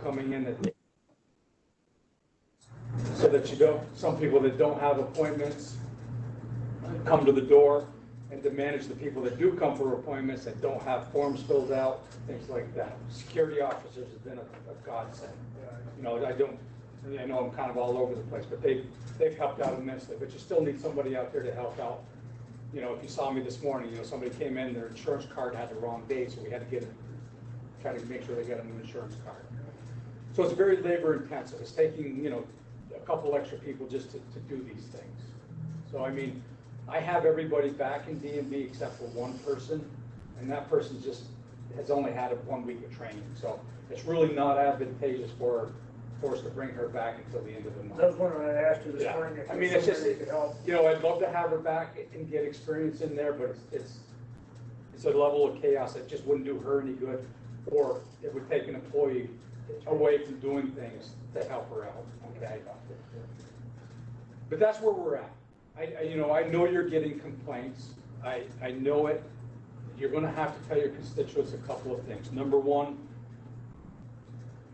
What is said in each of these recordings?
coming in that, so that you don't, some people that don't have appointments come to the door, and to manage the people that do come for appointments that don't have forms filled out, things like that. Security officers have been a godsend. You know, I know I'm kind of all over the place, but they've helped out immensely, but you still need somebody out there to help out. You know, if you saw me this morning, you know, somebody came in, their insurance card had the wrong date, so we had to try to make sure they got a new insurance card. So it's very labor intensive. It's taking, you know, a couple extra people just to do these things. So, I mean, I have everybody back in D&B except for one person, and that person just has only had 1 week of training. So it's really not advantageous for us to bring her back until the end of the month. That was one I asked you this morning. I mean, it's just, you know, I'd love to have her back and get experience in there, but it's a level of chaos that just wouldn't do her any good, or it would take an employee away from doing things to help her out, okay? But that's where we're at. I know you're getting complaints. I know it. You're going to have to tell your constituents a couple of things. Number one,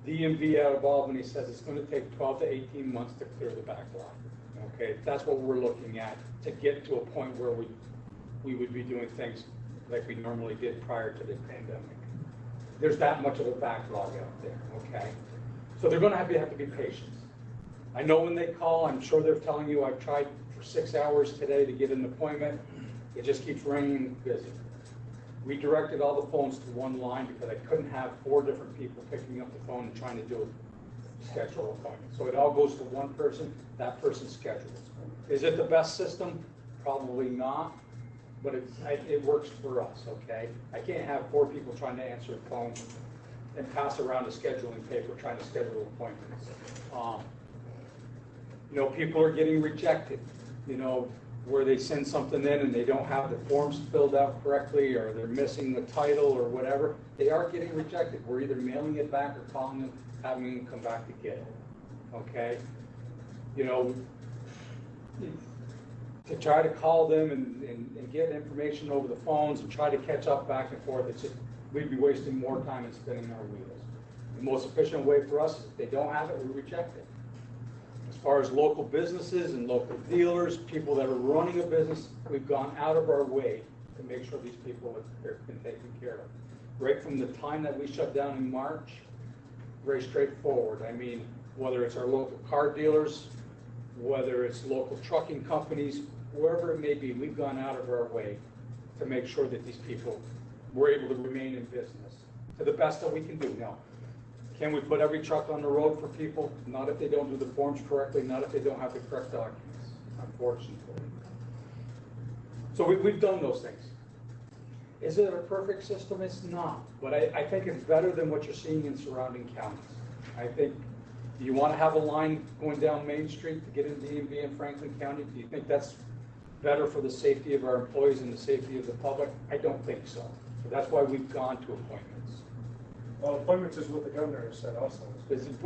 DMV out of Albany says it's going to take 12 to 18 months to clear the backlog. Okay, that's what we're looking at to get to a point where we would be doing things like we normally did prior to the pandemic. There's that much of a backlog out there. Okay, so they're going to have to be patient. I know when they call, I'm sure they're telling you I've tried for 6 hours today to get an appointment. It just keeps ringing busy. We directed all the phones to one line because I couldn't have 4 different people picking up the phone and trying to do a schedule appointment. So it all goes to one person, that person schedules. Is it the best system? Probably not, but it works for us, okay? I can't have 4 people trying to answer a phone and pass around a scheduling paper trying to schedule appointments. You know, people are getting rejected, you know, where they send something in and they don't have the forms filled out correctly, or they're missing the title or whatever. They are getting rejected. We're either mailing it back or calling them, having them come back to get it. Okay? You know, to try to call them and get information over the phones and try to catch up back and forth, it's just, we'd be wasting more time and spinning our wheels. The most efficient way for us is if they don't have it, we reject it. As far as local businesses and local dealers, people that are running a business, we've gone out of our way to make sure these people have been taken care of. Right from the time that we shut down in March, very straightforward. I mean, whether it's our local car dealers, whether it's local trucking companies, wherever it may be, we've gone out of our way to make sure that these people were able to remain in business to the best that we can do. Now, can we put every truck on the road for people? Not if they don't do the forms correctly, not if they don't have the correct documents, unfortunately. So we've done those things. Is it a perfect system? It's not. But I think it's better than what you're seeing in surrounding counties. I think, do you want to have a line going down Main Street to get into DMV in Franklin County? Do you think that's better for the safety of our employees and the safety of the public? I don't think so. So that's why we've gone to appointments. Well, appointments is what the governor has said also.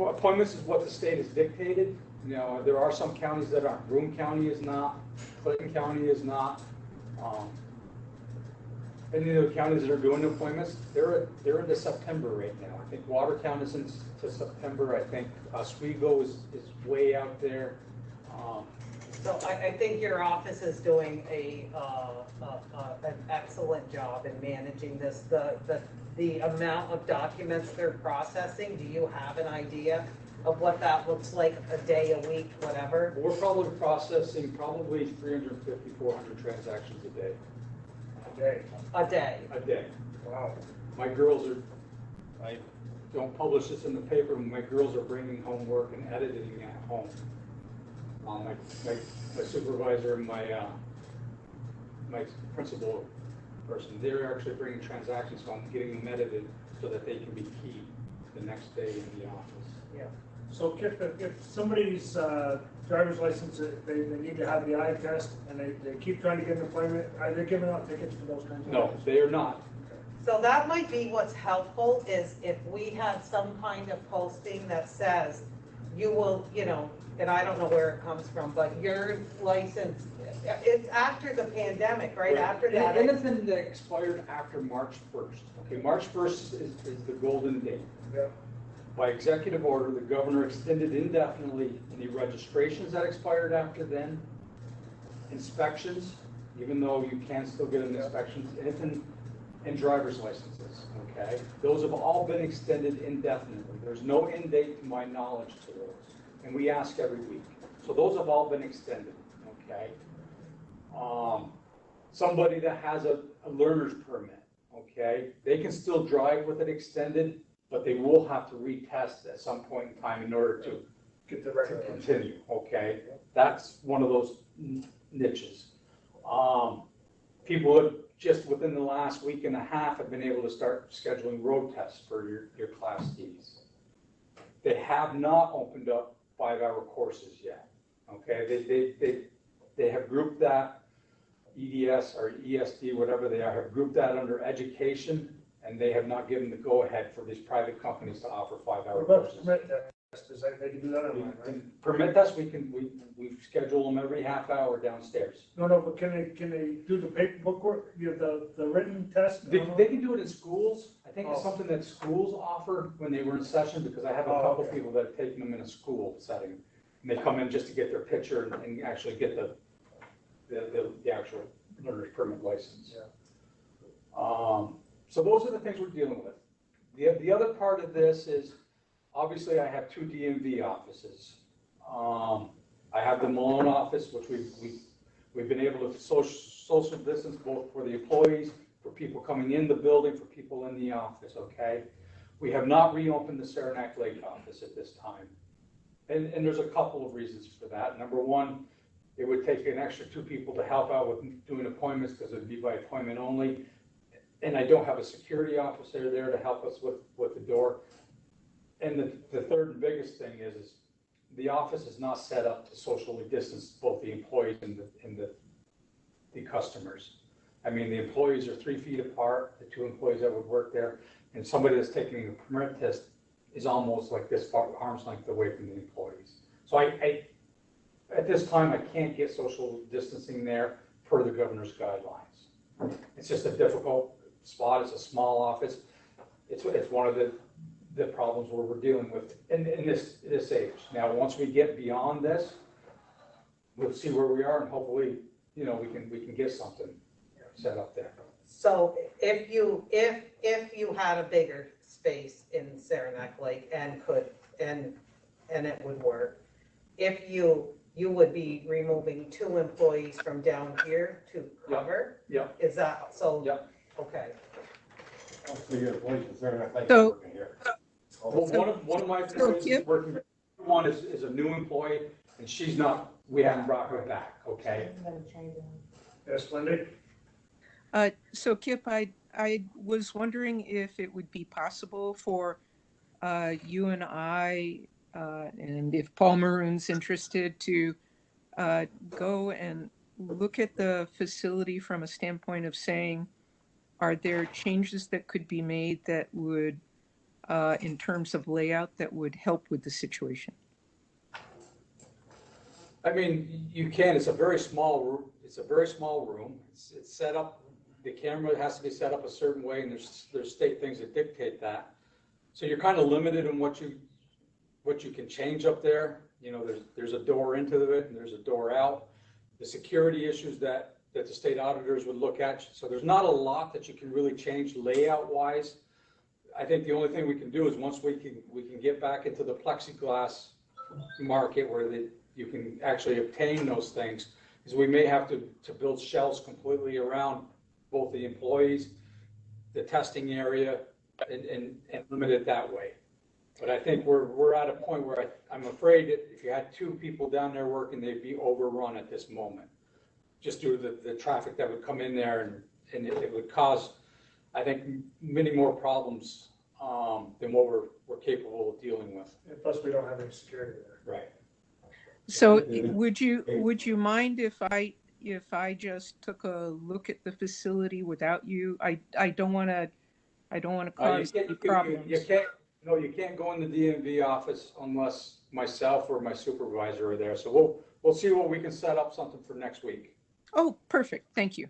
Appointments is what the state has dictated. You know, there are some counties that aren't. Broome County is not. Clinton County is not. Any of the counties that are doing appointments, they're into September right now. I think Watertown is into September. I think Oswego is way out there. So I think your office is doing an excellent job in managing this. The amount of documents they're processing, do you have an idea of what that looks like a day, a week, whatever? We're probably processing 350, 400 transactions a day. A day. A day. A day. Wow. My girls are, I don't publish this in the paper, but my girls are bringing home work and editing at home. My supervisor and my principal person, they're actually bringing transactions home, getting them edited so that they can be keyed the next day in the office. Yeah. So if somebody's driver's license, they need to have the eye test and they keep trying to get an appointment, are they giving out tickets for those kinds of No, things? they are not. So that might be what's helpful, is if we had some kind of posting that says you will, you know, and I don't know where it comes from, but your license, it's after the pandemic, right? After that. Anything that expired after March 1st. Okay, March 1st is the golden date. Yeah. By executive order, the governor extended indefinitely any registrations that expired after then, inspections, even though you can still get an inspection, and driver's licenses, okay? Those have all been extended indefinitely. There's no end date to my knowledge to those, and we ask every week. So those have all been extended, okay? Somebody that has a learner's permit, okay? They can still drive with it extended, but they will have to retest at some point in time in order to Get the regular. continue, okay? That's one of those niches. People have just within the last week and a half have been able to start scheduling road tests for your Class Ds. They have not opened up 5-hour courses yet, okay? They have grouped that EDS or ESD, whatever they are, have grouped that under education, and they have not given the go-ahead for these private companies to offer 5-hour What about courses. permit test? Is that, they can do that online, right? And permit tests, we schedule them every half hour downstairs. No, but can they do the paperwork work, the written test? They can do it in schools. I think it's Oh. something that schools offer when they were in session, because I have a Oh, couple okay. people that have taken them in a school setting. And they come in just to get their picture and actually get the actual learner's permit license. Yeah. So those are the things we're dealing with. The other part of this is, obviously, I have 2 DMV offices. I have the Malone office, which we've been able to social distance both for the employees, for people coming in the building, for people in the office, okay? We have not reopened the Saranac Lake office at this time. And there's a couple of reasons for that. Number one, it would take an extra 2 people to help out with doing appointments because it'd be by appointment only. And I don't have a security officer there to help us with the door. And the third and biggest thing is the office is not set up to socially distance both the employees and the customers. I mean, the employees are 3 feet apart, the 2 employees that would work there, and somebody that's taking a permit test is almost like this far, arm's length away from the employees. So I at this time, I can't get social distancing there per the governor's guidelines. It's just a difficult spot. It's a small office. It's one of the problems where we're dealing with in this age. Now, once we get beyond this, we'll see where we are, and hopefully, we can get something set up there. So if you had a bigger space in Saranac Lake and it would work, if you would be removing 2 employees from down here to cover? Yeah. Is that, so? Yeah. Okay. So your employees concerned, I think, So- working here. Well, one of my employees is working, one is a new employee, and she's not, we haven't brought her back, okay? Yes, Lindy? So Kip, I was wondering if it would be possible for you and I, and if Paul Maroon's interested, to go and look at the facility from a standpoint of saying, are there changes that could be made that would, in terms of layout, that would help with the situation? I mean, you can, it's a very small room, it's set up, the camera has to be set up a certain way, and there's state things that dictate that. So you're kind of limited in what you can change up there. There's a door into it and there's a door out. The security issues that the state auditors would look at. So there's not a lot that you can really change layout wise. I think the only thing we can do is once we can get back into the plexiglass market where you can actually obtain those things, is we may have to build shelves completely around both the employees, the testing area, and limit it that way. But I think we're at a point where I'm afraid that if you had 2 people down there working, they'd be overrun at this moment, just due to the traffic that would come in there, and it would cause, I think, many more problems than what we're capable of dealing with. And plus, we don't have any security there. Right. So would you mind if I just took a look at the facility without you? I don't want to cause any problems. You can't go in the DMV office unless myself or my supervisor are there. So we'll see what we can set up something for next week. Oh, perfect. Thank you.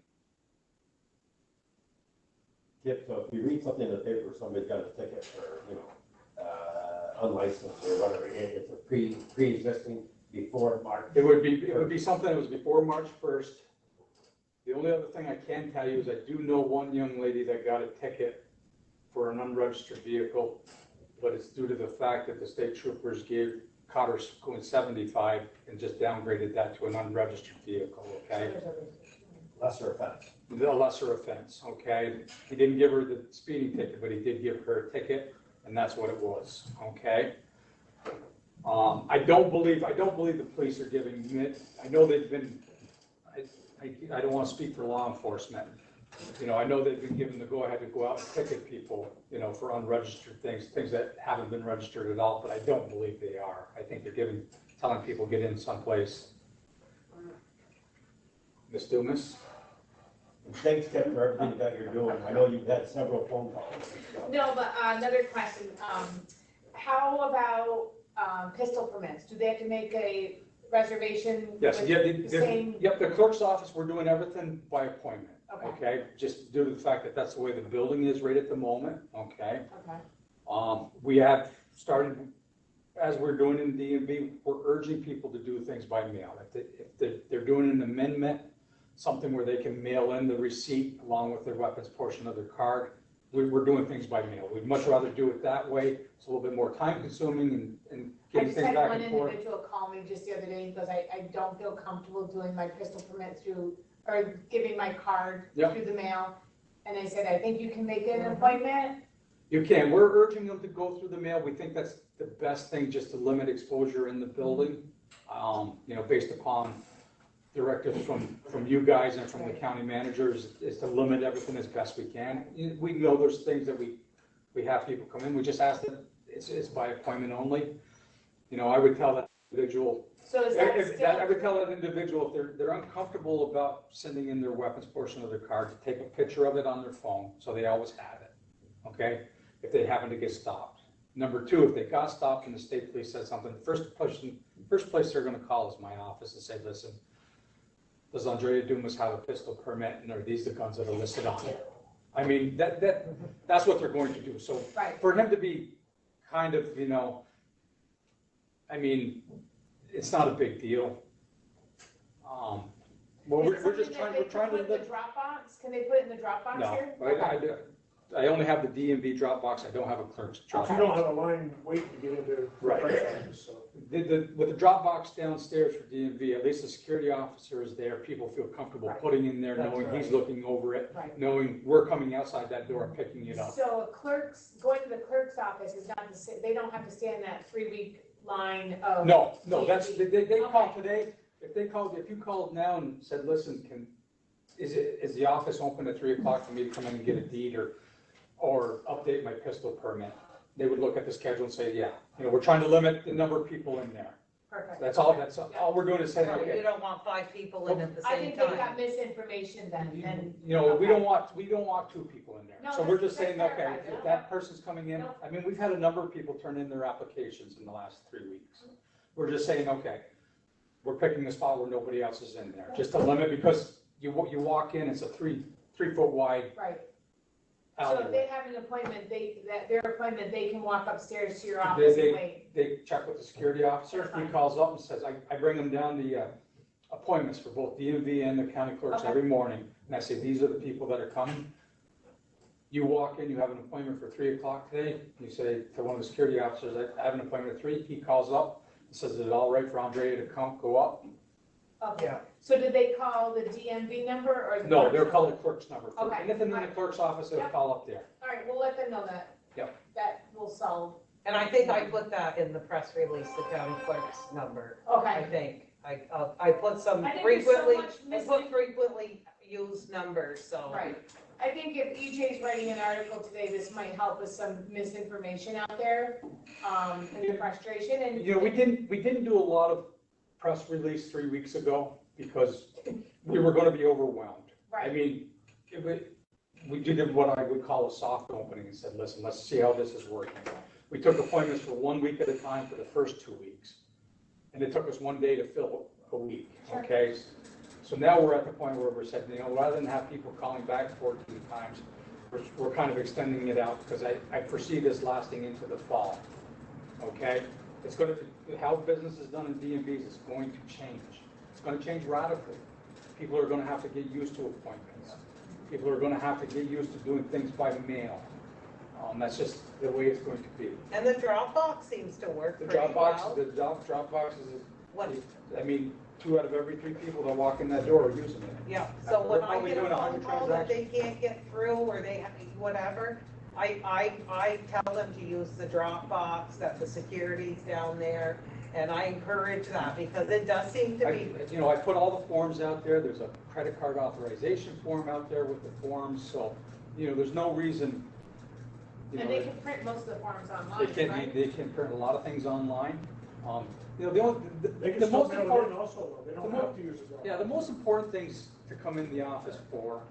Kip, so if you read something in the paper, somebody's got a ticket for, unlicensed or whatever, it's a pre-existing before March. It would be something that was before March 1st. The only other thing I can tell you is I do know one young lady that got a ticket for an unregistered vehicle, but it's due to the fact that the state troopers caught her going 75 and just downgraded that to an unregistered vehicle, okay? Lesser offense. The lesser offense, okay? He didn't give her the speeding ticket, but he did give her a ticket, and that's what it was, okay? I don't believe the police are giving it. I know they've been, I don't want to speak for law enforcement. You know, I know they've been given the go-ahead to go out and ticket people, you know, for unregistered things that haven't been registered at all, but I don't believe they are. I think they're telling people get in someplace. Ms. Dumas? Thanks, Tim, for everything that you're doing. I know you've had several phone calls. No, but another question, how about pistol permits? Do they have to make a reservation? Yes, with yeah, the same? yep, the clerk's office, we're doing everything by appointment, Okay. okay? Just due to the fact that that's the way the building is right at the moment, okay? Okay. We have started, as we're doing in DMV, we're urging people to do things by mail. If they're doing an amendment, something where they can mail in the receipt along with their weapons portion of their card, we're doing things by mail. We'd much rather do it that way. It's a little bit more time consuming and I getting just things had back one and forth. individual call me just the other day, because I don't feel comfortable doing my pistol permit through, or giving my card Yep. through the mail. And I said, I think you can make an appointment. You can. We're urging them to go through the mail. We think that's the best thing, just to limit exposure in the building. You know, based upon directives from you guys and from the county managers, is to limit everything as best we can. We know there's things that we have people come in. We just ask that it's by appointment only. You know, I would tell that individual, So is that still? I would tell that individual if they're uncomfortable about sending in their weapons portion of their card, to take a picture of it on their phone, so they always have it, okay? If they happen to get stopped. Number two, if they got stopped and the state police said something, first place they're gonna call is my office and say, listen, does Andrea Dumas have a pistol permit, and are these the guns that are listed on it? I mean, that's what they're going to do. So Right. for him to be kind of, you know, I mean, it's not a big deal. Well, Is it we're just something we're that trying they to can put in the Dropbox? Can they put it in the Dropbox no, here? I only have the DMV Dropbox. I don't have a clerk's Dropbox. You don't have a line waiting to get into. Right. So. With the Dropbox downstairs for DMV, at least the security officer is there. People feel comfortable Right. putting in there, That's knowing he's right. looking over it, Right. knowing we're coming outside that door and picking it up. So going to the clerk's office is not the same, they don't have to stay in that 3-week line of. No, that's, DMV. they called Okay. today. If you called now and said, listen, is the office open at 3 o'clock for me to come in and get a deed or update my pistol permit? They would look at the schedule and say, yeah, you know, we're trying to limit the number of people in there. Perfect. That's all we're doing is saying, Right, okay. You don't want 5 people in at the I same think they got time. misinformation then, and. You know, we okay. don't want 2 people in there. No, So we're that's- just saying, that's okay, fair, if guys. that person's coming in, No. I mean, we've had a number of people turn in their applications in the last 3 weeks. We're just saying, okay, we're picking a spot where nobody else is in there, just to limit, because you walk in, it's a 3-foot wide Right. So if alleyway. they have an appointment, their appointment, they can walk upstairs to your office and wait. They check with the security officer, he calls up and says, I bring them down the appointments for both DMV and the county clerks Okay. every morning, and I say, these are the people that are coming. You walk in, you have an appointment for 3 o'clock today, you say to one of the security officers, I have an appointment at 3, he calls up, and says, is it all right for Andrea to go up? Okay. Yeah. So did they call the DMV number or the? No, clerk's they'll call the number? clerk's number, for Okay. anything in the clerk's office, they'll Yep. call up there. All right, we'll let them know that. Yep. That will solve. And I think I put that in the press release, the county clerk's number. I Okay. think. I put some I think there's so frequently, much I missing. put frequently used numbers, so. Right. I think if EJ's writing an article today, this might help with some misinformation out there, and the frustration and. You know, we didn't do a lot of press release 3 weeks ago, because we were gonna be overwhelmed. I Right, mean, we did what I would call a soft opening and said, listen, let's see how this is working. We took appointments for 1 week at a time for the first 2 weeks. And it took us 1 day to fill a week, Sure. okay? So now we're at the point where we're saying, you know, rather than have people calling back 14 times, we're kind of extending it out, because I foresee this lasting into the fall. okay? It's gonna, how business is done in DMVs is going to change. It's gonna change radically. People are gonna have to get used to appointments. People are gonna have to get used to doing things by mail. That's just the way it's going to be. And the Dropbox seems to work The pretty Dropbox, well. the Dropbox is, What, I mean, 2 out of every 3 people that walk in that door are using it. yeah, so when I Probably get a doing phone 100 call that they transactions. can't get through, or they, whatever, I tell them to use the Dropbox, that the security's down there, and I encourage that, because it does seem to be, You know, I put all the forms out there, there's a credit card authorization form out there with the forms, so, you know, there's no reason, you And know, they can print most of the forms online, they right? can print a lot of things online. You know, the only, They can the still most mail it in important, also, though, they the don't mo- have to use it. yeah, the most important things to come in the office for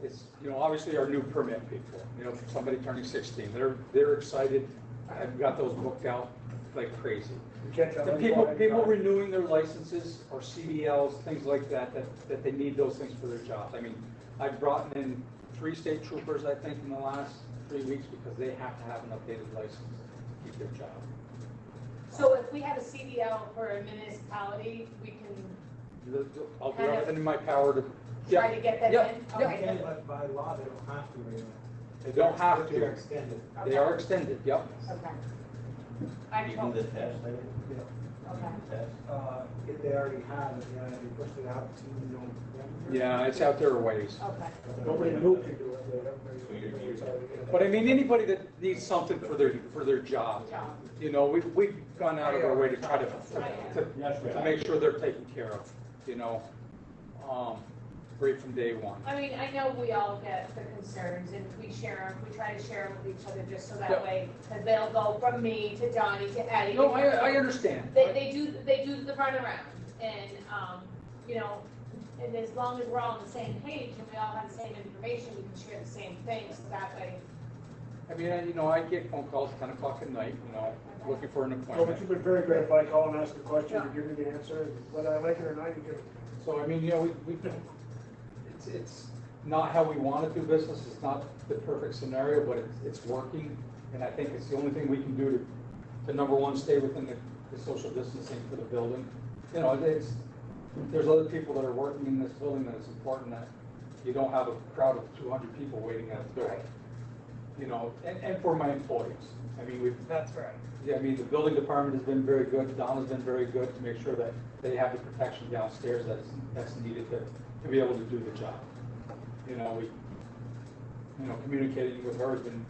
is, you know, obviously our new permit people, you know, somebody turning 16, they're excited. I've got those booked out like crazy. You can't tell The them people, why. people renewing their licenses or CDLs, things like that, that they need those things for their jobs. I mean, I've brought in 3 state troopers, I think, in the last 3 weeks because they have to have an updated license to keep their job. So if we have a CDL for a municipality, we can I'll do Kind of everything in my power to, try yeah, to get them yeah, in? yeah. Okay. But by law, they don't have to renew. they don't have But they're to. extended. They are extended, yep. Okay. I You do told, the test, I think. okay. Test. If they already have it, yeah, they pushed it out to November. Yeah, it's out there a ways. Okay. Nobody new can do it, everybody. But I mean, anybody that needs something for their job, you know, we've gone out of our way to try to make sure they're taken care of, you know, right from day one. I mean, I know we all get the concerns and we share them, we try to share them with each other just so Yep. that way, because they'll go from me to Donnie to Eddie. No, I understand. They do the runaround and, you know, and as long as we're all on the same page and we all have the same information, we can share the same things, so that way. I mean, you know, I get phone calls 10 o'clock at night, you know, looking for an No, but appointment. you've been very great if I call and ask a question, you give me the answer, whether I like it or not, you give it. So, I mean, you know, it's not how we want to do business, it's not the perfect scenario, but it's working. And I think it's the only thing we can do to number one, stay within the social distancing for the building. You know, there's other people that are working in this building that it's important that you don't have a crowd of 200 people waiting at the door. You know, and for my employees. I mean, that's right. yeah, I mean, the building department has been very good, Donna's been very good to make sure that they have the protection downstairs that's needed to be able to do the job. You know, communicating with her has been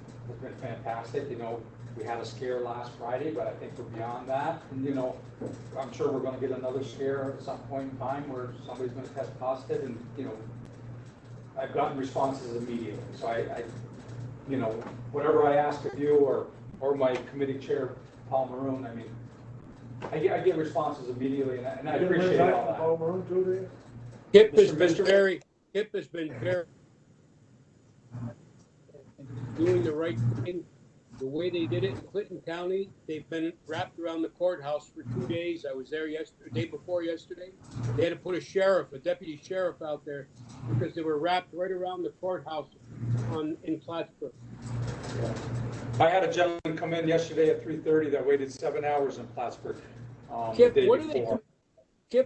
fantastic. You know, we had a scare last Friday, but I think we're beyond that. And, you know, I'm sure we're gonna get another scare at some point in time where somebody's gonna test positive and, you know, I've gotten responses immediately. So I you know, whatever I ask of you or my committee chair, Paul Maroon, I mean, I get responses immediately and I appreciate all that. Paul Maroon too, do you? Kip has Mr. been very doing the right thing. The way they did it in Clinton County, they've been wrapped around the courthouse for 2 days. I was there day before yesterday. They had to put a deputy sheriff out there because they were wrapped right around the courthouse in Plattsburgh. I had a gentleman come in yesterday at 3:30 that waited 7 hours in Plattsburgh the Kip, day what are before.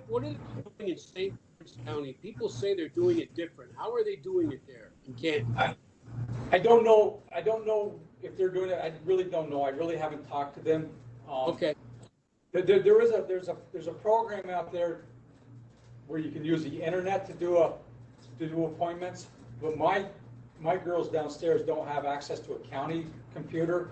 what are they doing in St. Louis County? People say they're doing it different. How are they doing it there in Canton? I don't know if they're doing it, I really don't know, I really haven't talked to them. Okay. There's a program out there where you can use the internet to do appointments, but my girls downstairs don't have access to a county computer.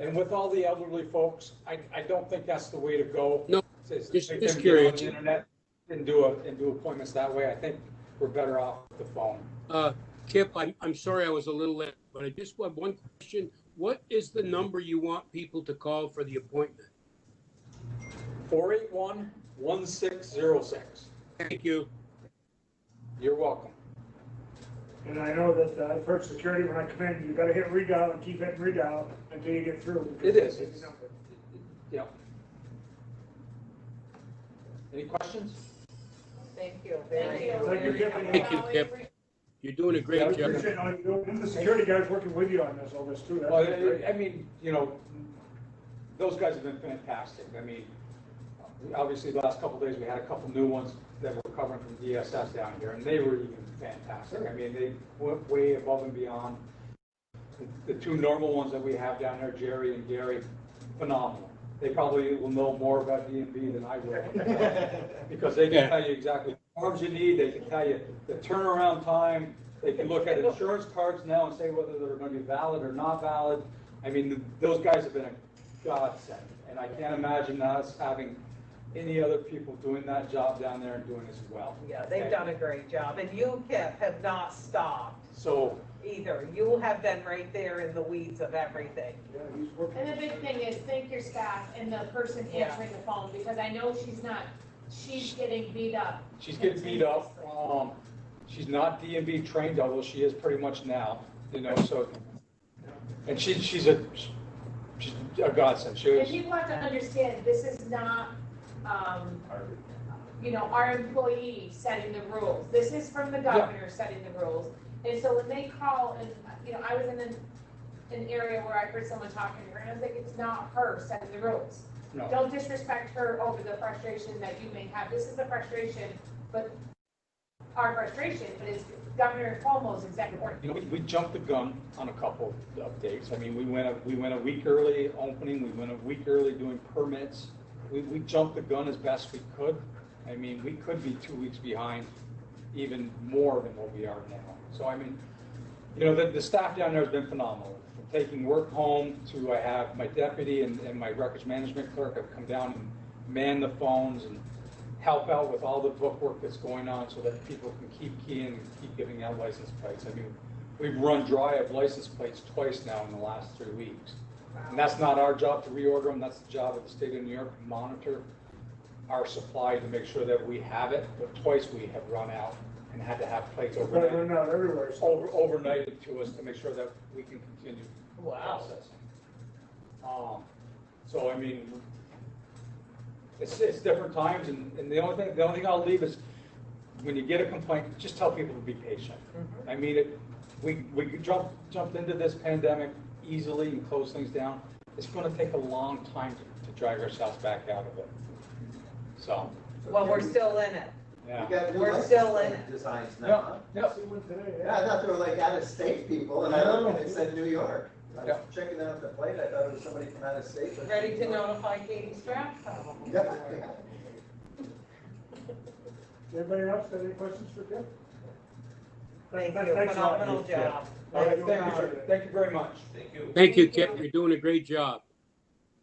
And with all the elderly folks, I don't think that's the way to go. No, Is just make them get curious. on the internet and do appointments that way. I think we're better off with the phone. Kip, I'm sorry I was a little late, but I just have one question. What is the number you want people to call for the appointment? 481-1606. Thank you. You're welcome. And I know that I've heard security when I come in, you gotta hit redial and keep hitting redial until you get through. It is. It's a number. Yeah. Any questions? Thank you. Thank you. Thank you, Kip. Thank you, Kip. You're doing a Yeah, I great job. appreciate all you're doing. And the security guys working with you on this, all this too. That's Well, great. I mean, you know, those guys have been fantastic. I mean, obviously, the last couple of days, we had a couple new ones that were covering from DSS down here, and they were even fantastic. I mean, they went way above and beyond. The two normal ones that we have down there, Jerry and Gary, phenomenal. They probably will know more about DMV than I will, because they can tell you exactly what forms you need, they can tell you the turnaround time, they can look at insurance cards now and say whether they're going to be valid or not valid. I mean, those guys have been a godsend, and I can't imagine us having any other people doing that job down there and doing as well. Yeah, they've done a great job, and you, Kip, have not stopped So, either. You have been right there in the weeds of everything. Yeah, he's working. And the big thing is thank your staff and the person answering the phone, because I know she's getting beat up. she's getting beat up. She's not DMV trained, although she is pretty much now, you know, so. And she's a godsend. She And was, people have to understand, this is not, our employee setting the rules. This is from the governor setting the rules. And so when they call, and, I was in an area where I heard someone talking to her, and I was like, it's not her setting the rules. no. Don't disrespect her over the frustration that you may have. This is the frustration, but our frustration, but it's Governor Cuomo's executive order. You know, we jumped the gun on a couple of updates. I mean, we went a week early opening, we went a week early doing permits. We jumped the gun as best we could. I mean, we could be 2 weeks behind, even more than what we are now. So, I mean, the staff down there has been phenomenal. From taking work home to I have my deputy and my records management clerk have come down and man the phones and help out with all the bookwork that's going on so that people can keep keying and keep giving out license plates. I mean, we've run dry of license plates twice now in the last 3 weeks. And that's not our job to reorder them, that's the job of the state of New York to monitor our supply to make sure that we have it, but twice we have run out and had to have plates But we're overnighted, not everywhere. So. overnighted to us to make sure that we can continue Wow. processing. So, I mean, it's different times, and the only thing I'll leave is, when you get a complaint, just tell people to be patient. I mean, we jumped into this pandemic easily and closed things down. It's gonna take a long time to drag ourselves back out of it. So, Well, we're still in it. yeah. You got new We're license still in plate it. designs Yeah, now, huh? yeah. See one today. Yeah, I thought they were like out-of-state people, and I looked and it said New York. I was Yeah. checking out the plate, I thought it was somebody from out of state. but- Ready to notify Katie Straps? Yeah. Anybody else got any questions for Kip? Thank you, Thanks a lot. phenomenal job. All right, Nice thank you, job. sir. Thank you very much. Thank you, Kip. You're doing a great job.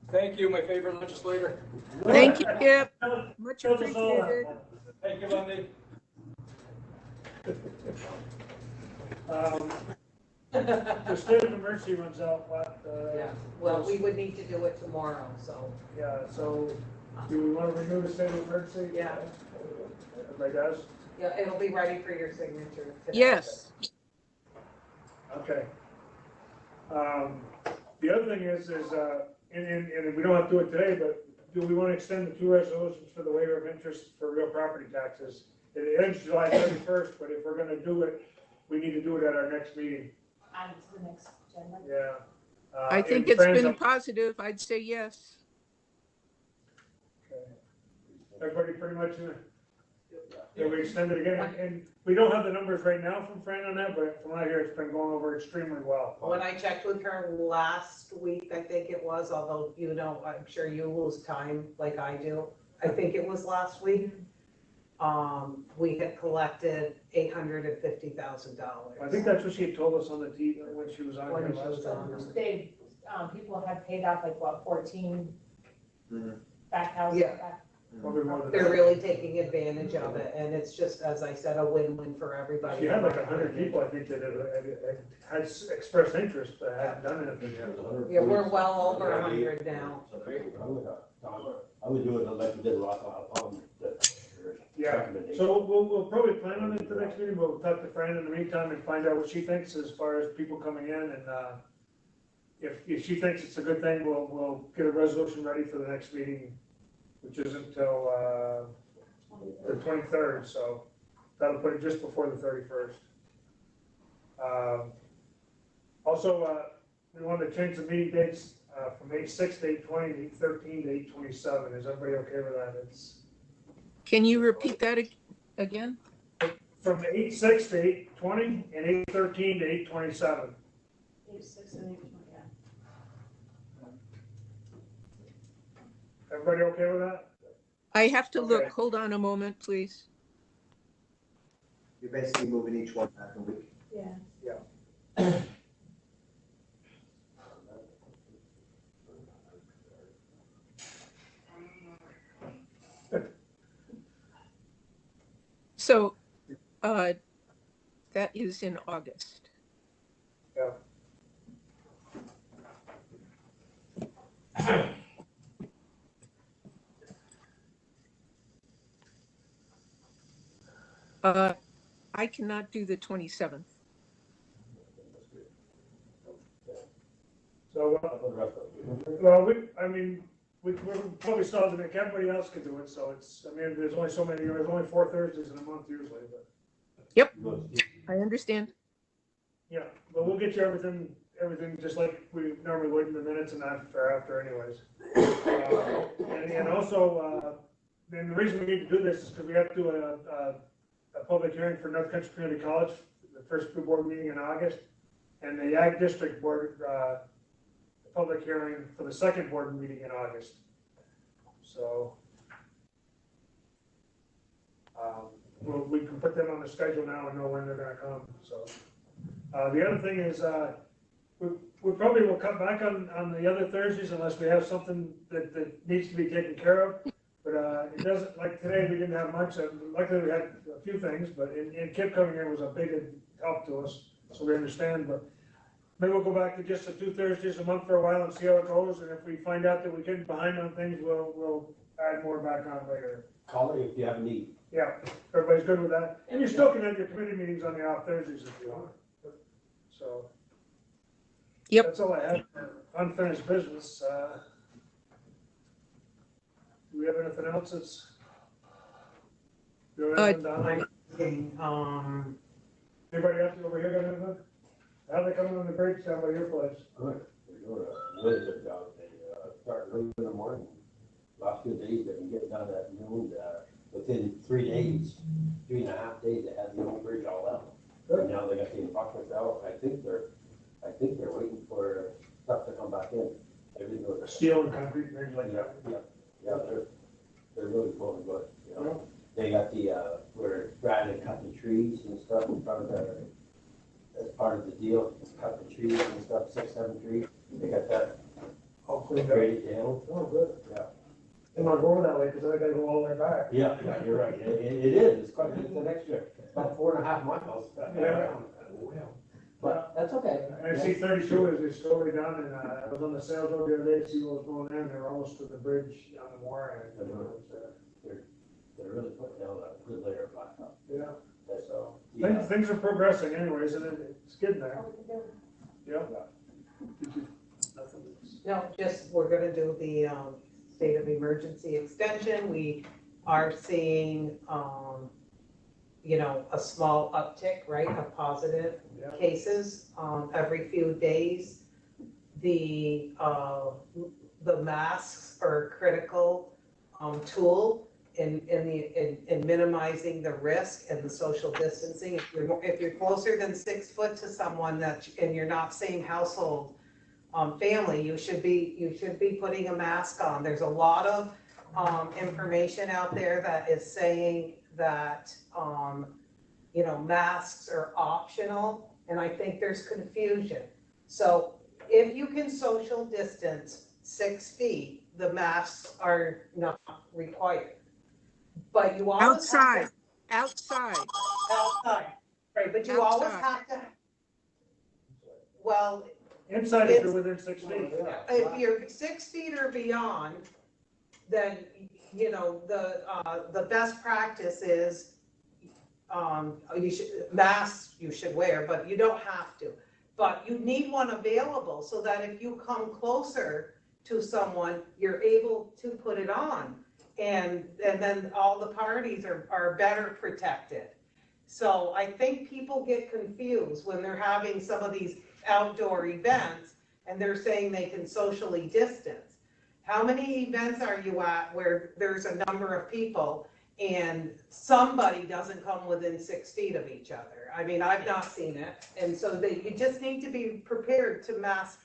Thank you, my favorite legislator. Thank you, Kip. Tell- Much tell us all that. appreciated. Thank you, Lindy. The state of emergency runs out, Yeah, well, we would need to do it tomorrow, so. yeah, so do we want to renew the state of emergency? Yeah. Everybody does? Yeah, it'll be ready for your signature today. Yes. Okay. The other thing is, and we don't have to do it today, but do we want to extend the 2 resolutions for the waiver of interest for real property taxes? It ends July 31st, but if we're gonna do it, we need to do it at our next meeting. On to the next agenda. Yeah. I think and it's Fran's been up- positive. I'd say yes. Okay. Everybody pretty much, yeah, we extend it again, and we don't have the numbers right now from Fran on that, but from what I hear, it's been going over extremely well. When I checked with her last week, I think it was, although, I'm sure you lose time like I do. I think it was last week. We had collected $850,000. I think that's what she had told us on the D, when she was on When here she last was on. time. They, people have paid off like, what, 14 Mhm. back houses? Yeah. back- Probably more than They're that. really taking advantage of it, and it's just, as I said, a win-win for everybody. She had like 100 people, I think, that had expressed interest, but hadn't done anything yet. Yeah, we're well over 100 now. I would do it like you did Rock on Yeah, so we'll probably plan on it at the next meeting, we'll talk to Fran in the meantime and find out what she thinks as far as people coming in, and, if she thinks it's a good thing, we'll get a resolution ready for the next meeting, which isn't until, the 23rd, so that'll put it just before the 31st. Also, we wanted to change the meeting dates, from 8/6 to 8/20, and 8/13 to 8/27. Is everybody okay with that? It's Can you repeat that again? from 8/6 to 8/20 and 8/13 to 8/27. 8/6 and 8/20, yeah. Everybody okay with that? I have to look. Okay. Hold on a moment, please. You're basically moving each one back a week. Yeah. So that is in August. Yeah. I cannot do the 27th. So, well, we probably still have to make, everybody else can do it, so it's, I mean, there's only 4 Thursdays in a month usually, but, Yep, I understand. yeah, but we'll get you everything just like we normally would in the minutes and after anyways. And also, then the reason we need to do this is because we have to do a public hearing for North Country Community College, the first school board meeting in August, and the Ag District Board, the public hearing for the second board meeting in August. So, we can put them on the schedule now and know when they're gonna come, so. The other thing is, we probably will cut back on the other Thursdays unless we have something that needs to be taken care of. But, it doesn't, like today, we didn't have much, luckily we had a few things, but, and Kip coming in was a big help to us, so we understand, but maybe we'll go back to just the 2 Thursdays a month for a while and see how it goes, and if we find out that we're getting behind on things, we'll add more back on later. Call it if you have a need. Yeah, everybody's good with that? And you still can have your committee meetings on the off Thursdays if you want. So. Yep. That's all I have for unfinished business. Do we have anything else that's? Do we have anything down? Anybody else over here got anything? How they coming on the bridge down by your place? Good. They're doing a really good job. They start early in the morning. Last 2 days, they've been getting done at noon. Within 3 days, 3.5 days, they had the old bridge all out. And now they got the embankments out. I think they're waiting for stuff to come back in. Everything goes. Steel and concrete, things like that. Yeah, they're really going good, you know. They got we're trying to cut the trees and stuff in front of as part of the deal, cut the trees and stuff, 6, 7 trees. They got that All cleaned up. graded down. Oh, good. Yeah. I'm not going that way because I gotta go all the way back. Yeah, you're right. It is. It's quite, it's an extra, about 4.5 miles. Yeah. But that's okay. I see 32 is slowly down, and I was on the sales road the other day to see what was going on. They're almost to the bridge on the Moore end. They're really putting down a good layer of blacktop. Yeah, So, things are progressing anyways, and it's getting there. Yeah. No, just, we're gonna do the, state of emergency extension. We are seeing, a small uptick, right, of positive Yeah. cases, every few days. The masks are a critical, tool in minimizing the risk and the social distancing. If you're closer than 6 foot to someone and you're not same household, family, you should be putting a mask on. There's a lot of information out there that is saying that masks are optional, and I think there's confusion. So if you can social distance 6 feet, the masks are not required. But you always have to. Outside. Right, but you always have to. Well, Inside if you're within 6 feet. if you're 6 feet or beyond, then, the best practice is, masks you should wear, but you don't have to. But you need one available so that if you come closer to someone, you're able to put it on. And then all the parties are better protected. So I think people get confused when they're having some of these outdoor events and they're saying they can socially distance. How many events are you at where there's a number of people and somebody doesn't come within 6 feet of each other? I mean, I've not seen it, and so you just need to be prepared to mask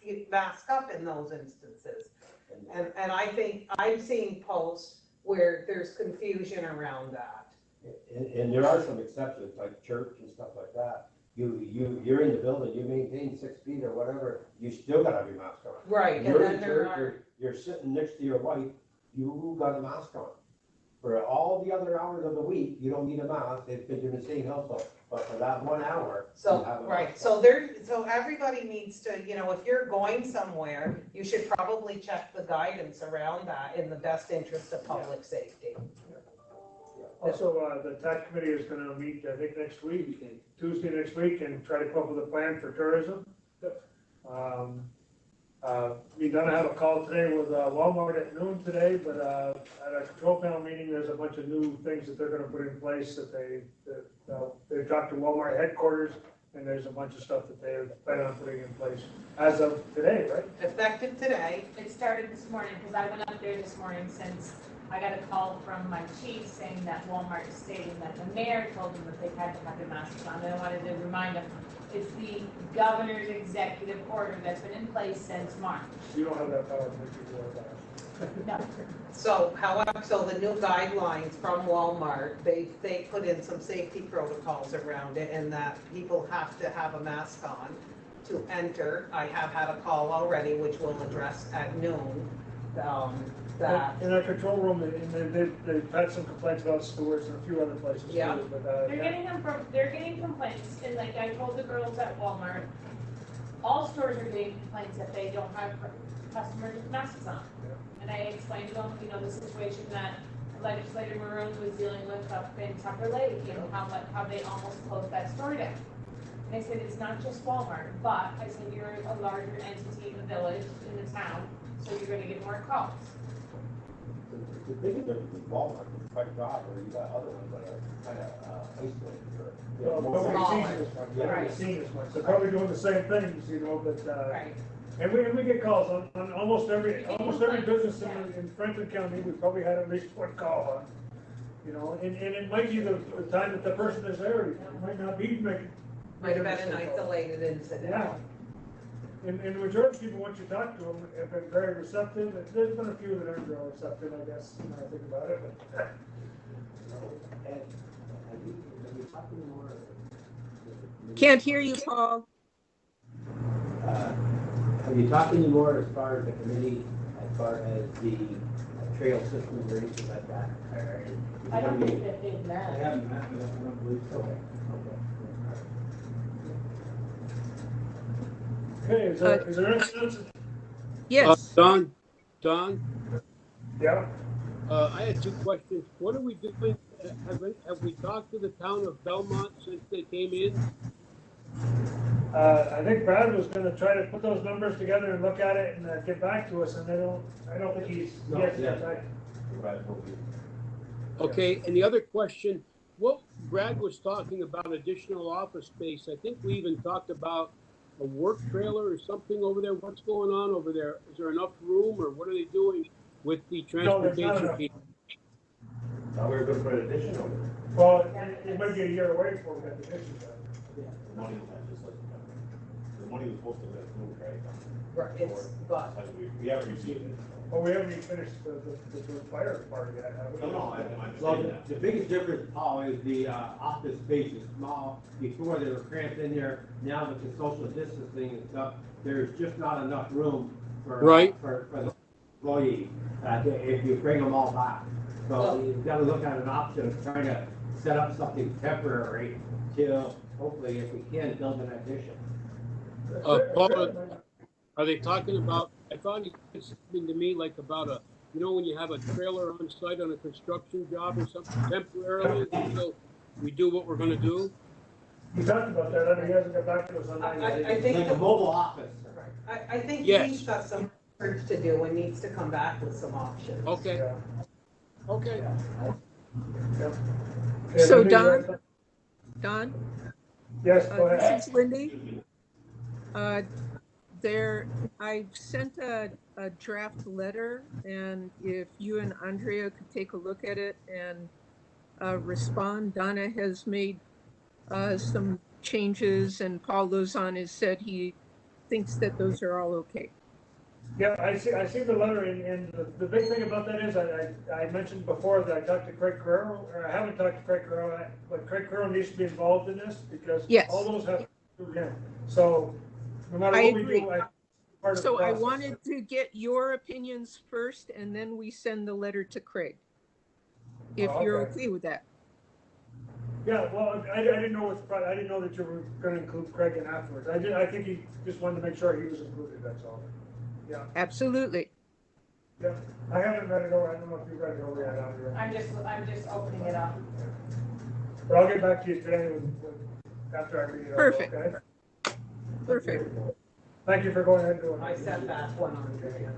up in those instances. And I think I've seen posts where there's confusion around that. And there are some exceptions, like church and stuff like that. You're in the building, you maintain 6 feet or whatever, you still gotta have your mask on. Right, and You're then in there church, are, you're sitting next to your wife, you got a mask on. For all the other hours of the week, you don't need a mask, because you're in the same household, but for that 1 hour, you so, have a right, mask so on. so everybody needs to, you know, if you're going somewhere, you should probably check the guidance around that in the best interest of public safety. Also, the tax committee is gonna meet, I think, next week, Tuesday next week, and try to come up with a plan for tourism. We gonna have a call today with Walmart at noon today, but at a control panel meeting, there's a bunch of new things that they're gonna put in place that they've talked to Walmart headquarters, and there's a bunch of stuff that they're planning on putting in place as of today, right? Effective today, It started this morning, because I went up there this morning since I got a call from my chief saying that Walmart is stating that the mayor told them that they had to have their masks on. And I wanted to remind them, it's the governor's executive order that's been in place since March. You don't have that power to make people wear masks. No, so however, so the new guidelines from Walmart, they put in some safety protocols around it, and that people have to have a mask on to enter. I have had a call already, which we'll address at noon, that, In our control room, and they've had some complaints about stewards and a few other places too, Yeah. but, they're getting complaints, and like I told the girls at Walmart, all stores are getting complaints that they don't have customers with masks on. And I explained to them, you know, the situation that Legislator Maroon was dealing with up in Tucker Lake, and how they almost closed that store down. And I said, it's not just Walmart, but I said, you're a larger entity in the village, in the town, so you're gonna get more calls. The biggest difference with Walmart is quite job, where you got other ones that are kind of isolated or. well, Smaller. nobody's seen it as much, Yeah. nobody's seen it as much. They're probably doing the same things, you know, but, Right. and we get calls on almost every business in Franklin County, we probably had at least one call on. You know, and it might be the time that the person is there, it might not be making. might have been an isolated incident. Yeah. And the majority of people, once you talk to them, have been very receptive. There's been a few that aren't real receptive, I guess, when I think about it, but. And have you talked anymore? Can't hear you, Paul. Have you talked anymore as far as the committee, as far as the trail systems or anything like that? I don't think that they've I met. haven't met, but I don't believe so. Okay. Okay, is there anything else? Yes. Don, Yeah, I had 2 questions. What are we doing? Have we talked to the town of Belmont since they came in? I think Brad was gonna try to put those numbers together and look at it and get back to us, and I don't think he's. No, yes, yeah. I- Okay, and the other question, what Brad was talking about additional office space, I think we even talked about a work trailer or something over there. What's going on over there? Is there enough room, or what are they doing with the No, there's not transportation enough. piece? Now we're gonna put additional. Well, it might be a year away before we get the pictures done. The money was just like, the money was supposed to have been moved, right? Right, it's, but, We haven't received it. Well, we haven't even finished the fire part yet, have we? No, I Well, understand that. the biggest difference, Paul, is the office space is small. Before they were cramped in there. Now with the social distancing and stuff, there's just not enough room for Right. for the employees if you bring them all back. So you've got to look at an option of trying to set up something temporary till hopefully, if we can, build an addition. Paul, are they talking about, I thought he said something to me like about when you have a trailer on site on a construction job or something temporarily, until we do what we're gonna do? We talked about that, I mean, he hasn't got back to us on that yet. I think Like a mobile office. I think Yes. he's got some research to do and needs to come back with some options. Okay, Yeah. okay. Okay, So, Lindy, Don? Don, Yes, go ahead. this is Lindy. I've sent a draft letter, and if you and Andrea could take a look at it and respond. Donna has made some changes, and Paul Lozon has said he thinks that those are all okay. Yeah, I see the letter, and the big thing about that is, I mentioned before that I talked to Craig Carrero, or I haven't talked to Craig Carrero, but Craig Carrero needs to be involved in this, because Yes. all those have to do with him. So, no matter I what we agree. do, part of the So I process. wanted to get your opinions first, and then we send the letter to Craig, if you're okay with that. Yeah, well, I didn't know I didn't know that you were gonna include Craig in afterwards. I think he just wanted to make sure he was included, that's all. Yeah, Absolutely. yeah. I haven't read it over, I don't know if you've read it over yet, Andrea. I'm just opening it up. But I'll get back to you today after I read it over, Perfect. okay? Perfect. Thank you for going ahead and doing I it. sent that one on there.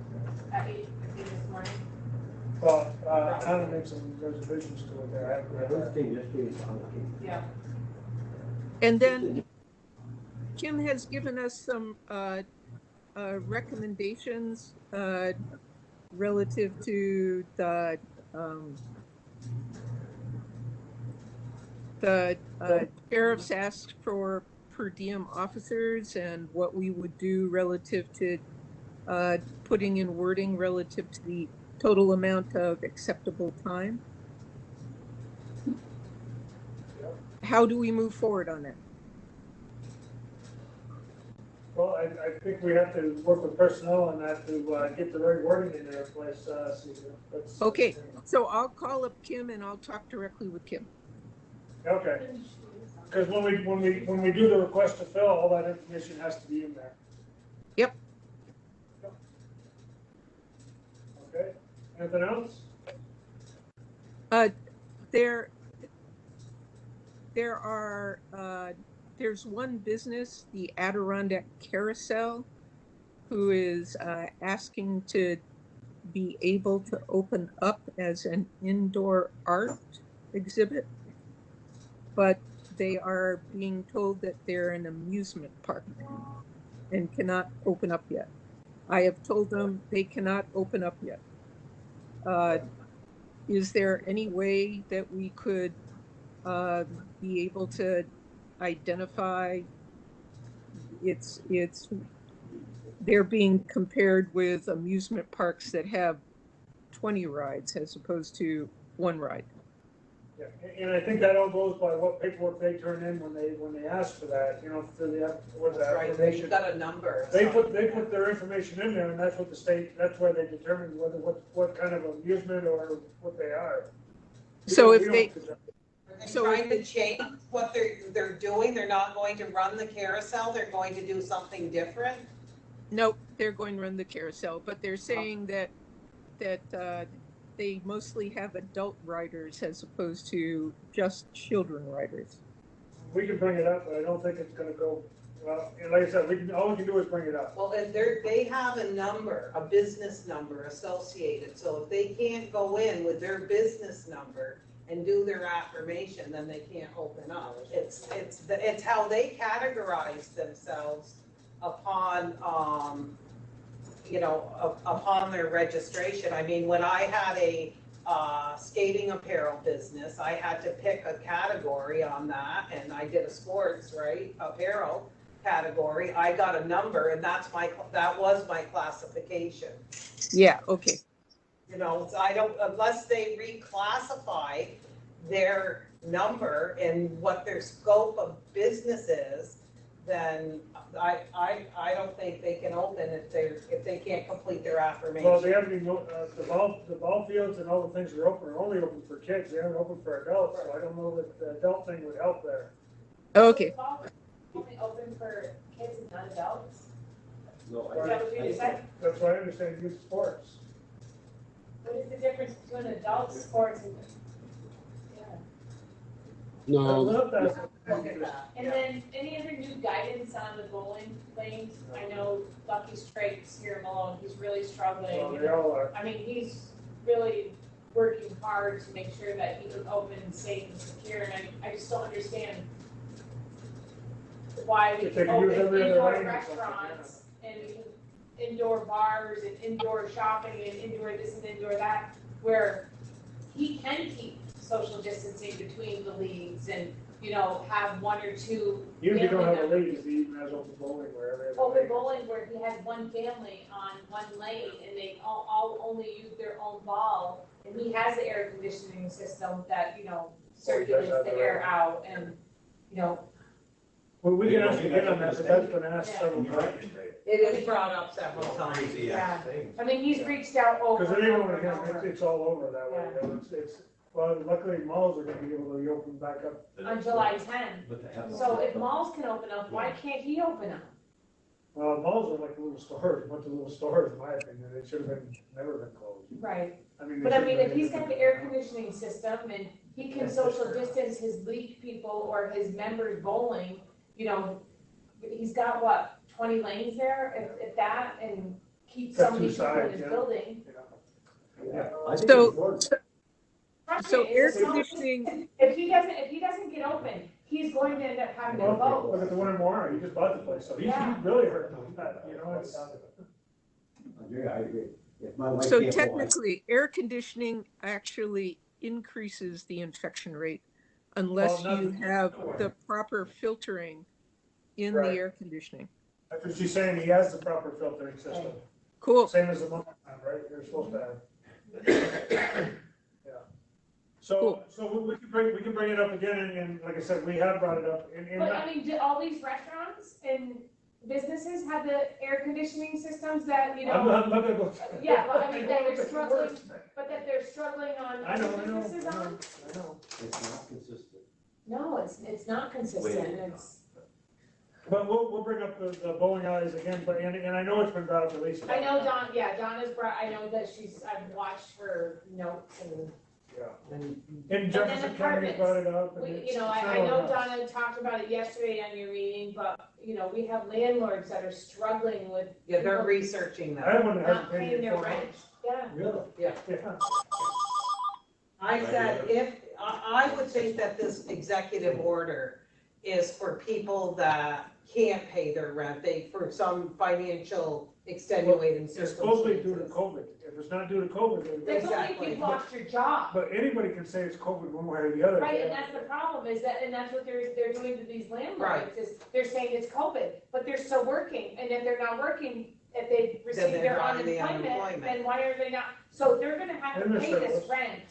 At 8:50 this morning. Well, Anna made some reservations to it there. I haven't I read don't that. think this is on the case. Yeah. And then Kim has given us some recommendations relative to the sheriff's asked for per diem officers and what we would do relative to putting in wording relative to the total amount of acceptable time. How do we move forward on that? Well, I think we have to work with personnel on that to get the right wording in there, place, Susan. Okay, so I'll call up Kim and I'll talk directly with Kim. Okay, because when we do the request to fill, all that information has to be in there. Yep. Okay, anything else? There's one business, the Adirondack Carousel, who is asking to be able to open up as an indoor art exhibit, but they are being told that they're an amusement park and cannot open up yet. I have told them they cannot open up yet. Is there any way that we could be able to identify they're being compared with amusement parks that have 20 rides as opposed to one ride? Yeah, and I think that all goes by what paperwork they turn in when they ask for that, you know, for the, what's that, Right, information. you've got a number. They put their information in there, and that's what the state, that's where they determine whether, what kind of amusement or what they are. So if they, They're trying to change what they're doing. They're not going to run the carousel. They're going to do something different. nope, they're going to run the carousel, but they're saying that they mostly have adult riders as opposed to just children riders. We can bring it up, but I don't think it's gonna go, well, and like I said, all we can do is bring it up. Well, and they have a number, a business number associated. So if they can't go in with their business number and do their affirmation, then they can't open up. It's how they categorize themselves upon, upon their registration. I mean, when I had a skating apparel business, I had to pick a category on that, and I did a sports, right, apparel category. I got a number, and that was my classification. Yeah, okay. You know, so I don't, unless they reclassify their number and what their scope of business is, then I don't think they can open if they can't complete their affirmation. Well, they haven't even, the ball fields and all the things are only open for kids, they haven't opened for adults, so I don't know that the adult thing would help there. Okay. So the only open for kids and not adults? No, Is that what you just said? That's what I understand, youth sports. What is the difference between adult sports and? Yeah. No, Look at that. And then any other new guidance on the bowling lanes? I know Lucky Straits here in Malone, he's really struggling. Well, they all are. I mean, he's really working hard to make sure that he can open safe and secure, and I just don't understand why we If they can can use open every other indoor lane or something, restaurants and and we can indoor bars and indoor shopping and indoor this and indoor that, where he can keep social distancing between the leagues and, you know, have one or two. Even if you don't family have a members. league, if he even has open bowling wherever. they have a Open league. bowling where he has one family on one lane and they all only use their own ball. And he has the air conditioning system that, you know, circulates have the the air out and, you know, Well, we can ask again on that, but that's been asked Yeah. several times. It is brought up several times. Crazy Yeah. ass thing. I mean, he's reached out over Because it and ain't over only and him, over. it's all over that way, Yeah. you know, well, luckily malls are gonna be able to be open back up. On July 10. But they have. So if malls can open up, why can't he open up? Well, malls are like little stores, a bunch of little stores, in my opinion, they should have never been closed. Right. I mean. they But I should mean, have if he's been- got the air conditioning system and he can social distance his league people or his members bowling, you know, he's got what, 20 lanes there, if that, and keep Got so many two people in sides, his yeah. building. Yeah. I think So- it's worth Trust So me, air it's so- conditioning, If he doesn't get open, he's going to end up having to Well, vote. look at the one in Moore, he just bought the place, so he's Yeah. really hurting on that, you know, it's. I agree. If my wife so can't go, I- technically, air conditioning actually increases the infection rate unless Well, you nothing- have the proper filtering in the Right. air conditioning. That's what she's saying, he has the proper filtering system, Cool. same as the motor, right, you're supposed to have. Yeah. So, Cool. so we can bring it up again, and like I said, we have brought it up, and But I mean, do all these restaurants and businesses have the air conditioning systems that, you I'm know, not gonna go. Yeah, but I mean, know they're it's struggling. worse. but that they're struggling on I know, other I know, businesses I know, on? I know. it's not consistent. No, it's not consistent, it's, But we'll bring up the bowling alleys again, but, and I know it's been brought up at least. I know Donna's brought, I know that I've watched her notes and, Yeah. And And Jefferson County brought it up. and we, it's- you know, it's I not know on us. Donna talked about it yesterday on your meeting, but, you know, we have landlords that are struggling with yeah, they're people researching I that. have one that not hasn't paid paying me their 4 rent, months. yeah. Really? Yeah. I said, I would think that this executive order is for people that can't pay their rent, for some financial extenuating It's supposedly due to circumstances. COVID. If it's not due to COVID, then. That's only if Exactly. you've lost your job. But anybody can say it's COVID one way or the other. Right, and that's the problem, is that, and that's what they're doing to these landlords, Right. is they're saying it's COVID, but they're still working, and if they're not working, if they receive they're their drawing the unemployment, unemployment. then why are they not? So they're gonna have And to they're pay still- this rent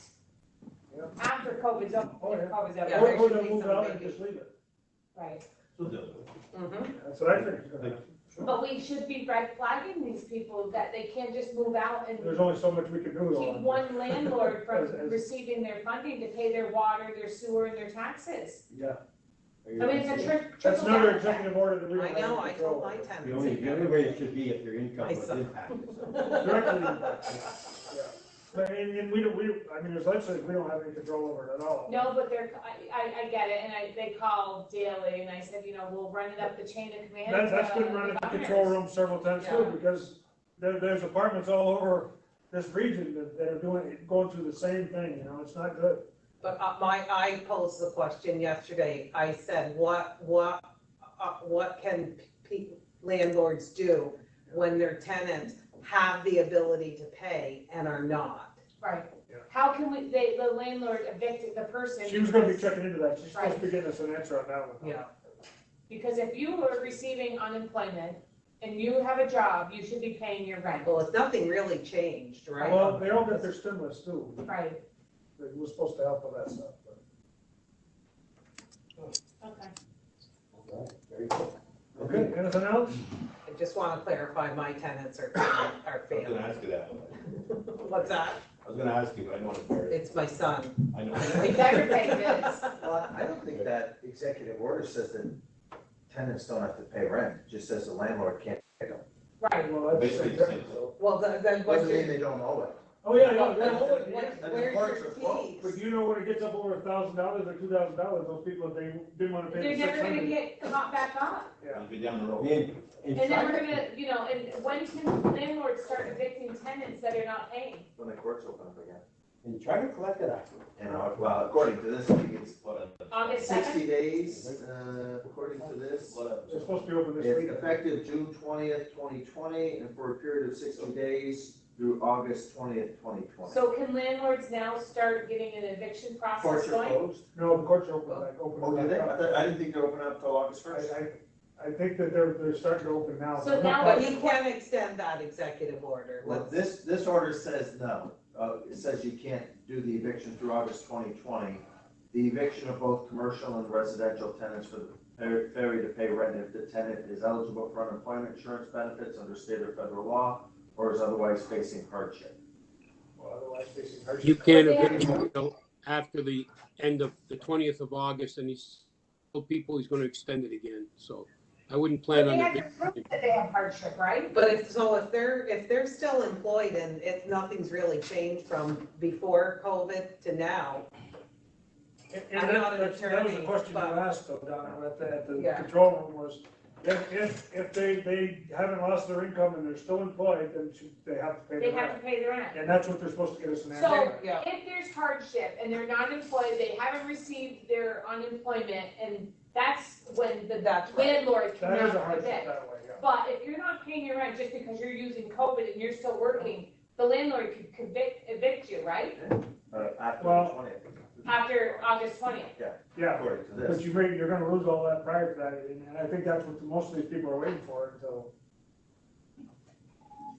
Yeah. after COVID's over, Oh, yeah. if COVID's Yeah, over, there Or should they'll be move some out and maybe. just leave it. right? Mhm. That's what I think is gonna happen. But we should be red flagging these people, that they can't just move out and There's only so much we can do. keep on one landlord from As- receiving their funding to pay their water, their sewer, and their taxes. Yeah. I mean, it's a That's trickle another down effect. executive order that we don't I have know, any I control told my over. tenants. The only way it should be if your income I was saw. impacted. Directly impacted. Yeah. But, and we don't, I mean, there's legislators, we don't have any control over it at all. No, but I get it, and they call daily, and I said, you know, we'll run it up the chain of command. That's to been running the control governors. room several times too, Yeah. because there's apartments all over this region that are going through the same thing, you know, it's not good. But I posed the question yesterday, I said, what can landlords do when their tenants have the ability to pay and are not? Right. Yeah. How can the landlord evict the person? She was gonna be because- checking into that, she's supposed to be getting us an answer on that one. Yeah. Because if you are receiving unemployment and you have a job, you should be paying your rent. Well, if nothing really changed, right? Well, they all got their stimulus too, Right, that was supposed to help with that stuff, but. okay. Very good. Okay, anything else? I just want to clarify, my tenants are I was family. gonna ask you that. What's that? I was gonna ask you, but I know it's very, It's my son. I know. They better pay this. Well, I don't think that executive order says that tenants don't have to pay rent, it just says the landlord can't pick them. Right. Well, that's Basically the the same same. thing, so. Well, then what's Doesn't mean your, they don't owe it. Oh, yeah, yeah, yeah. where's your keys? But you know, when it gets up over $1,000 or $2,000, those people, if they didn't wanna pay They're the never gonna 600. get caught back up. Yeah. You'll be down the road. In And then we're fact, gonna, you know, and when can landlords start evicting tenants that are not paying? When the courts open up again. and try to collect it after. And, well, according to this, I think it's August 60 2nd? days, according to this. They're supposed to be open this It's week. effective June 20th, 2020, and for a period of 60 days through August 20th, 2020. So can landlords now start getting an eviction process Courts are going? closed? No, the courts are open, Oh, do they? back up. I didn't think they opened up till August 1st. I think that they're starting to open now. So now But you can extend that executive order. Well, this order says no. It says you can't do the eviction through August 2020. The eviction of both commercial and residential tenants for the ferry to pay rent if the tenant is eligible for unemployment insurance benefits under state or federal law or is otherwise facing hardship. Well, otherwise facing hardship. You can't But they evict until after the end of the 20th of August, and he's told people he's gonna extend it again, so I wouldn't But plan they on have it. to prove that they have hardship, right? But if they're still employed and if nothing's really changed from before COVID to now, And I'm not an that was the attorney, question you but- asked though, Donna, at the Yeah. control room was, if they haven't lost their income and they're still employed, then they have to pay They the have to rent. pay the rent. And that's what they're supposed to get us an So answer. Yeah. if there's hardship and they're not employed, they haven't received their unemployment, and that's when the That's right. landlord That is a cannot hardship evict. that way, yeah. But if you're not paying your rent just because you're using COVID and you're still working, the landlord could evict you, right? After Well- the 20th. After August 20th. Yeah, According to but this. you're gonna lose all that prior to that, and I think that's what most of these people are waiting for until.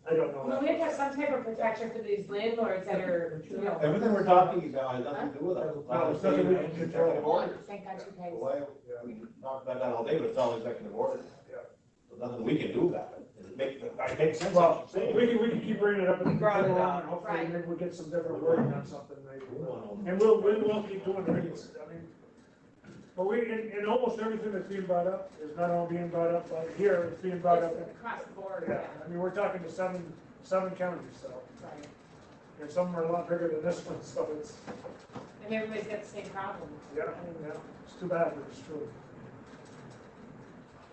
I don't know. I mean, we have to have some type of protection for these landlords that are, you know. Everything we're talking about has nothing to do with us. No, it's nothing we can control. Executive orders. Thank God you guys. Why, we can talk about that all day, but it's all executive orders. Yeah. So nothing we can do about it. It makes sense Well, what you're saying. we can keep bringing it up in the We brought it control room, up. and hopefully Right. maybe we'll get some different wording on something maybe. We want to- And we'll keep doing reads, I mean, but in almost everything that's being brought up is not only being brought up, but here, it's being brought up. It's across the board, Yeah, yeah. I mean, we're talking to seven counties, so, Right. and some are a lot bigger than this one, so it's, And everybody's got the same problem. yeah, it's too bad, but it's true.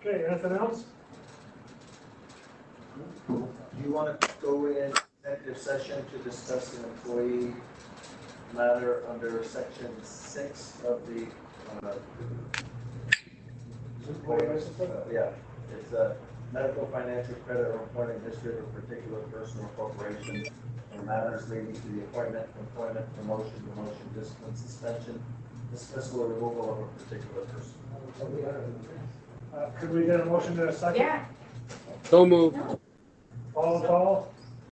Okay, anything else? Do you want to go in executive session to discuss an employee matter under section 6 of the, yeah, it's a medical, financial, credit, or employment history of a particular person or corporation, or matters leading to the appointment, employment, promotion, demotion, discipline, suspension, dismissal, or removal of a particular person. Could we get a motion to a second? Yeah. So moved. No. Paul,